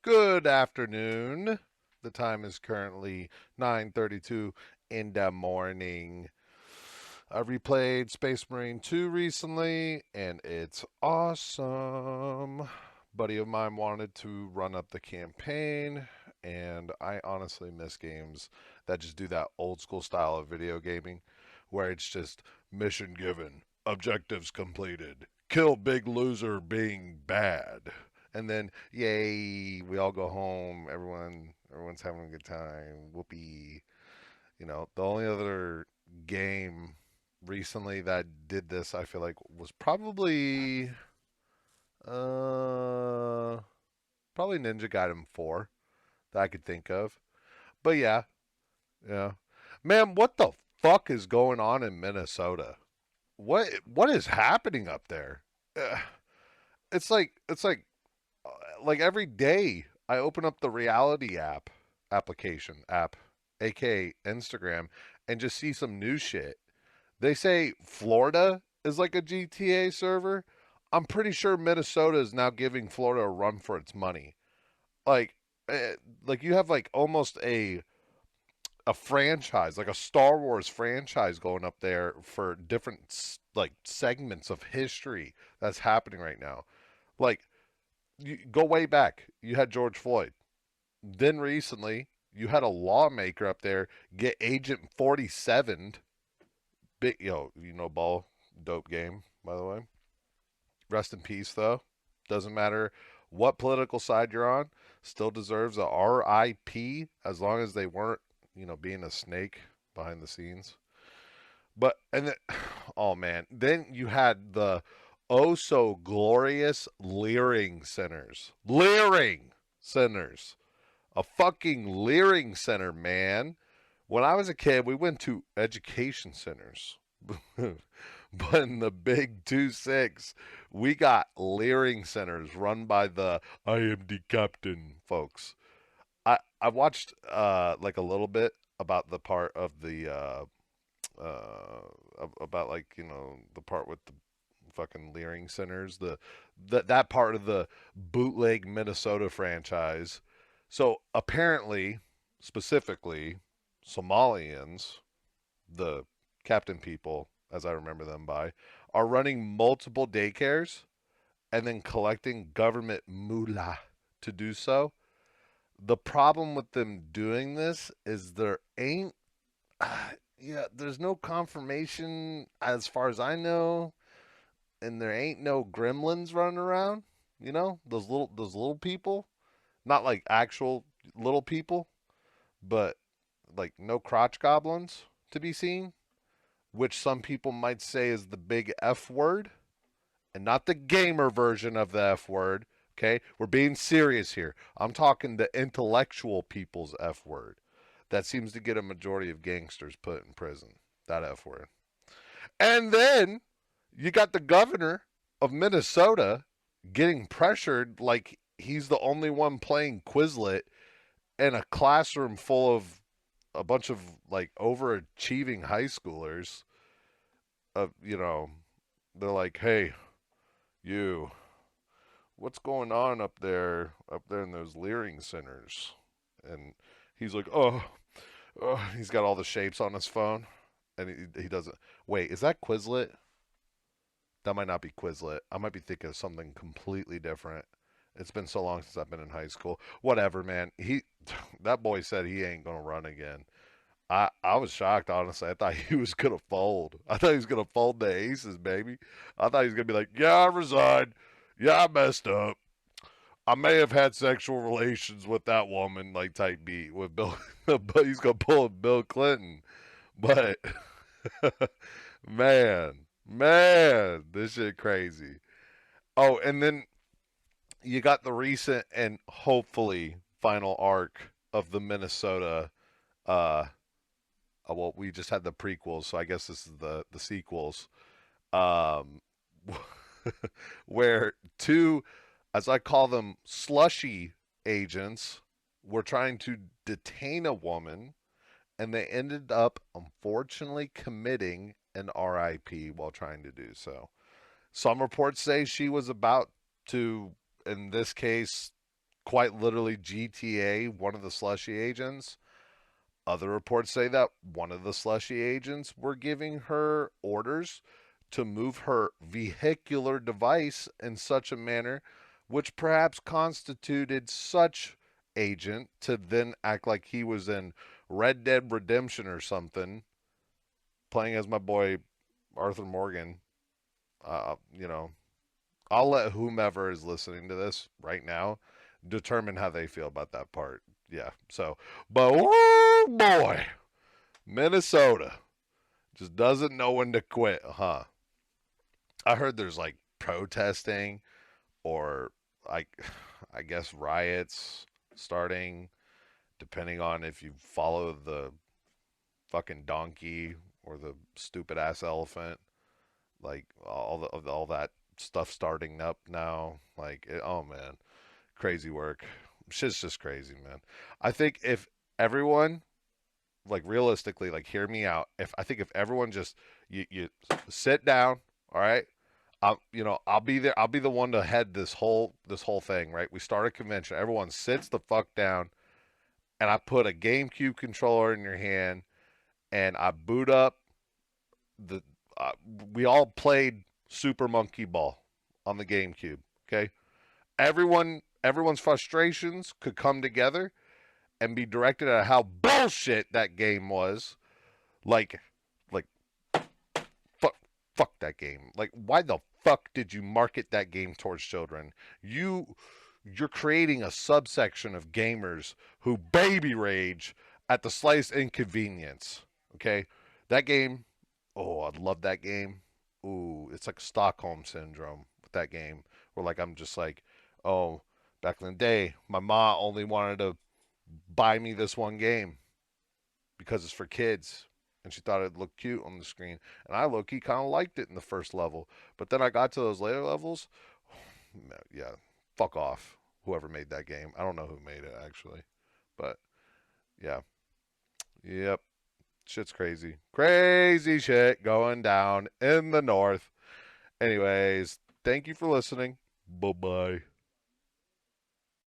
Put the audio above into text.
Good afternoon. The time is currently 9:32 in the morning. I replayed Space Marine 2 recently and it's awesome. Buddy of mine wanted to run up the campaign and I honestly miss games that just do that old school style of video gaming where it's just mission given, objectives completed, kill big loser being bad. And then, yay, we all go home. Everyone's having a good time. Whoopee. The only other game recently that did this, I feel like, was uh probably Ninja Gaiden 4 that I could think of. But yeah, yeah. Man, what the fuck is going on in Minnesota? What is happening up there? Uh, it's like every day I open up the reality app, aka Instagram, and just see some new shit. They say Florida is like a GTA server. I'm pretty sure Minnesota is now giving Florida a run for its money. Like, like you have like almost a franchise, like a Star Wars franchise going up there for different like segments of history that's happening right now. Like you go way back, you had George Floyd. Then recently, you had a lawmaker up there get Agent 47. Big, ball, dope game, by the way. Rest in peace, though. Doesn't matter what political side you're on, still deserves a RIP as long as they weren't, being a snake behind the scenes. But, and then, oh man, then you had the oh so glorious Leering Centers. Leering Centers. A fucking Leering Center, man. When I was a kid, we went to education centers. But in the big 2-6, we got Leering Centers run by the I am the captain folks. I watched like a little bit about the part of the about like the part with the fucking Leering Centers, that part of the bootleg Minnesota franchise. So apparently, specifically, Somalians, the captain people, as I remember them by, are running multiple daycares and then collecting government moolah to do so. The problem with them doing this is there ain't, yeah, there's no confirmation as far as I know, and there ain't no gremlins running around. Those little people, not like actual little people, but like no crotch goblins to be seen, which some people might say is the big F word and not the gamer version of the F word. Okay, we're being serious here. I'm talking the intellectual people's F word. That seems to get a majority of gangsters put in prison. That F word. And then you got the governor of Minnesota getting pressured like he's the only one playing Quizlet in a classroom full of a bunch of like overachieving high schoolers. You know, they're like, "Hey, you, what's going on up there in those Leering centers?" And he's like, "Oh, he's got all the shapes on his phone, and he doesn't. Wait, is that Quizlet? That might not be Quizlet. I might be thinking of something completely different. It's been so long since I've been in high school. Whatever, man. That boy said he ain't gonna run again. I was shocked, honestly. I thought he was gonna fold. I thought he was gonna fold the aces, baby. I thought he was gonna be like, yeah, I resigned. Yeah, I messed up. I may have had sexual relations with that woman, like type beat with Bill, but he's gonna pull a Bill Clinton. But man, this shit crazy. Oh, and then you got the recent and hopefully final arc of the Minnesota. Uh, well, we just had the prequels, so I guess this is the sequels. Um, where two, as I call them, slushy agents were trying to detain a woman, and they ended up unfortunately committing an RIP while trying to do so. Some reports say she was about to, in this case, quite literally GTA, one of the slushy agents. Other reports say that one of the slushy agents were giving her orders to move her vehicular device in such a manner which perhaps constituted such agent to then act like he was in Red Dead Redemption or something, playing as my boy Arthur Morgan. You know, I'll let whomever is listening to this right now determine how they feel about that part. Yeah. So, but oh boy, Minnesota just doesn't know when to quit, huh? I heard there's like protesting or like I guess riots starting depending on if you follow the fucking donkey or the stupid ass elephant. Like all that stuff starting up now. Like oh man, crazy work. Shit's just crazy, man. I think if everyone like realistically, like hear me out. If I think if everyone just you sit down, all right. I'll be there. I'll be the one to head this whole thing, right? We start a convention. Everyone sits the fuck down, and I put a GameCube controller in your hand, and I boot up the. Uh, we all played Super Monkey Ball on the GameCube. Okay, everyone's frustrations could come together and be directed at how bullshit that game was. Like, like fuck, fuck that game. Like, why the fuck did you market that game towards children? You're creating a subsection of gamers who baby rage at the slightest inconvenience. Okay, that game. Oh, I love that game. Ooh, it's like Stockholm syndrome with that game, where like I'm just like, oh, back in the day, my mom only wanted to buy me this one game because it's for kids. And she thought it looked cute on the screen. And I low key kind of liked it in the first level. But then I got to those later levels. Yeah, fuck off. Whoever made that game. I don't know who made it actually. But yeah. Yep. Shit's crazy. Crazy shit going down in the north. Anyways, thank you for listening. Bye bye.